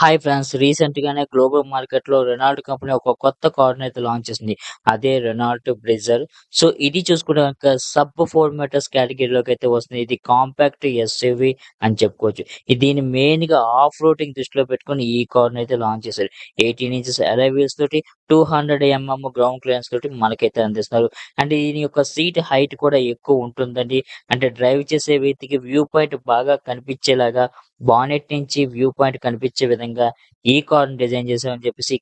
Hi friends. రీసెంట్‌గానే global మార్కెట్‌లో Renault company ఒక కొత్త కార్‌ని అయితే లాంచ్ చేసింది. అదే రెనాల్ట్ బ్రేజర్. సో, ఇది చూసుకుంటే గనుక సబ్ 4 మీటర్స్ కేటగిరీలోకైతే వస్తుంది. ఇది కాంపాక్ట్ ఎస్యూవీ అని చెప్పుకోవచ్చు. దీన్ని మెయిన్‌గా ఆఫ్ రోడింగ్ దృష్టిలో పెట్టుకొని ఈ కార్‌నైతే లాంచ్ చేశారు. 18 ఇంచెస్ అలాయ్ వీల్స్ తోటి 200 గ్రౌండ్ క్లియరెన్స్ తోటి మనకైతే అందిస్తున్నారు. అండ్ దీని యొక్క సీట్ హైట్ కూడా ఎక్కువ ఉంటుందండి. అంటే డ్రైవ్ చేసే వ్యక్తికి వ్యూ పాయింట్ బాగా కనిపించేలాగా బానెట్ నుంచి వ్యూ పాయింట్ కనిపించే విధంగా ఈ కార్‌ని డిజైన్ చేశామని చెప్పేసి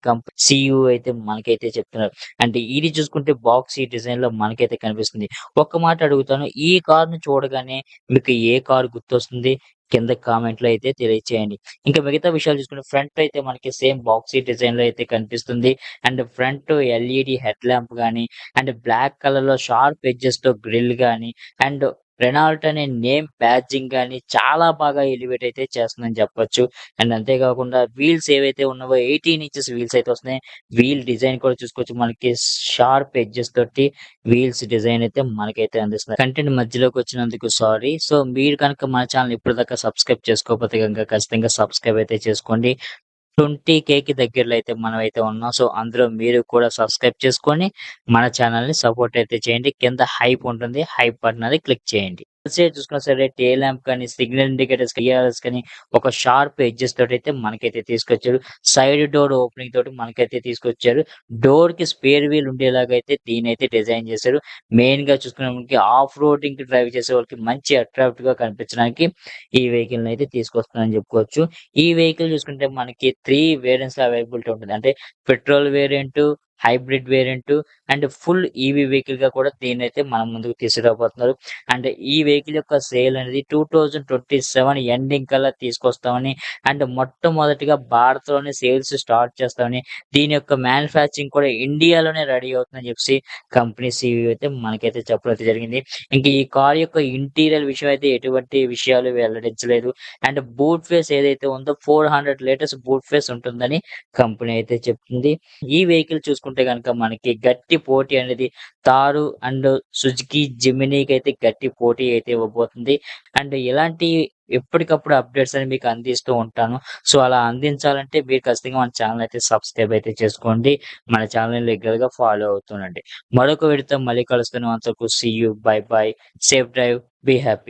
సీఈఓ అయితే మనకైతే చెప్తున్నారు. అంటే ఇది చూసుకుంటే బాక్సీ డిజైన్‌లో మనకైతే కనిపిస్తుంది. ఒక్క మాట అడుగుతాను. ఈ కార్‌ని చూడగానే మీకు ఏ కార్ గుర్తొస్తుంది? కింద కామెంట్‌లో అయితే తెలియచేయండి. ఇంకా మిగతా విషయాలు చూసుకుంటే ఫ్రంట్ అయితే మనకి సేమ్ బాక్సీ డిజైన్‌లో అయితే కనిపిస్తుంది. And front LED head lamp గాని, అండ్ బ్లాక్ కలర్‌లో షార్ప్ ఎడ్జెస్‌తో గ్రిల్ గాని, అండ్ రెనాల్ట్ అనే నేమ్ బ్యాడ్జింగ్ గాని చాలా బాగా ఎలివేట్ అయితే చేస్తుందని చెప్పొచ్చు. అండ్ అంతే కాకుండా వీల్స్ ఏవైతే ఉన్నావో 18 ఇంచెస్ వీల్స్ అయితే వస్తున్నాయి. వీల్ డిజైన్ కూడా చూసుకోవచ్చు. మనకి షార్ప్ ఎడ్జెస్ తోటి వీల్స్ డిజైన్ అయితే మనకైతే అందిస్తున్నారు. కంటెంట్ మధ్యలోకి వచ్చినందుకు సారీ. సో, మీరు కనుక మన ఛానెల్ ఇప్పటిదాకా సబ్స్క్రైబ్ చేసుకోకపోతే గనుక ఖచ్చితంగా సబ్స్క్రైబ్ అయితే చేసుకోండి. 20,000కి దగ్గరలో అయితే మనమైతే ఉన్నాం. సో, అందులో మీరు కూడా సబ్స్క్రైబ్ చేసుకొని మన ఛానెల్‌ని సపోర్ట్ అయితే చేయండి. కింద హైప్ ఉంటుంది. హైప్ బటన్ అది క్లిక్ చేయండి. సైడ్ చూసుకున్నా సరే టెయిల్ ల్యాంప్ కానీ, సిగ్నల్ ఇండికేటర్స్, టీఆర్ఎల్స్ కానీ ఒక షార్ప్ ఎడ్జెస్ తోటైతే మనకైతే తీసుకొచ్చారు. సైడ్ డోర్ ఓపెనింగ్ తోటి మనకైతే తీసుకొచ్చారు. డోర్‌కి స్పేర్ వీల్ ఉండేలాగా అయితే దీన్నైతే డిజైన్ చేశారు. మెయిన్‌గా చూసుకున్న మనకి ఆఫ్ రోడింగ్‌కి డ్రైవ్ చేసే వాళ్ళకి మంచి అట్రాక్టివ్‌గా కనిపించడానికి ఈ వెహికల్‌ని అయితే తీసుకొస్తుందని చెప్పుకోవచ్చు. ఈ వెహికల్ చూసుకుంటే మనకి 3 వేరియంట్స్‌లో అవైలబిలిటీ ఉంటుంది. అంటే petrol variant, hybrid variant and full EV వెహికల్‌గా కూడా దీన్నైతే మన ముందుకు తీసుకురాబోతున్నారు. అండ్ ఈ వెహికల్ యొక్క సేల్ అనేది 2027 ఎండింగ్ కల్లా తీసుకొస్తామని, అండ్ మొట్టమొదటిగా భారత్‌లోనే సేల్స్ స్టార్ట్ చేస్తామని, దీని యొక్క మ్యానుఫ్యాక్చరింగ్ కూడా ఇండియాలోనే రెడీ అవుతుందని చెప్పేసి కంపెనీ సీఈఓ అయితే మనకైతే చెప్పడం అయితే జరిగింది. ఇంక ఈ కార్ యొక్క ఇంటీరియర్ విషయం అయితే ఎటువంటి విషయాలు వెల్లడించలేదు. అండ్ బూట్ స్పేస్ ఏదైతే ఉందో 400 లీటర్స్ బూట్ స్పేస్ ఉంటుందని కంపెనీ అయితే చెప్తుంది. ఈ వెహికల్ చూసుకుంటే గనుక మనకి గట్టి పోటీ అనేది తారు అండ్ సుజుకి జిమినీకైతే గట్టి పోటీ అయితే ఇవ్వబోతుంది. అండ్ ఇలాంటి ఎప్పటికప్పుడు అప్డేట్స్ అని మీకు అందిస్తూ ఉంటాను. సో, అలా అందించాలంటే మీరు ఖచ్చితంగా మన ఛానెల్ అయితే సబ్స్క్రైబ్ అయితే చేసుకోండి. మన ఛానెల్‌ని రెగ్యులర్‌గా ఫాలో అవుతుండండి. మరొక వీడియోతో మళ్ళీ కలుస్తున్నాం. అంతవరకు see you. Bye bye. Safe drive. Be happy.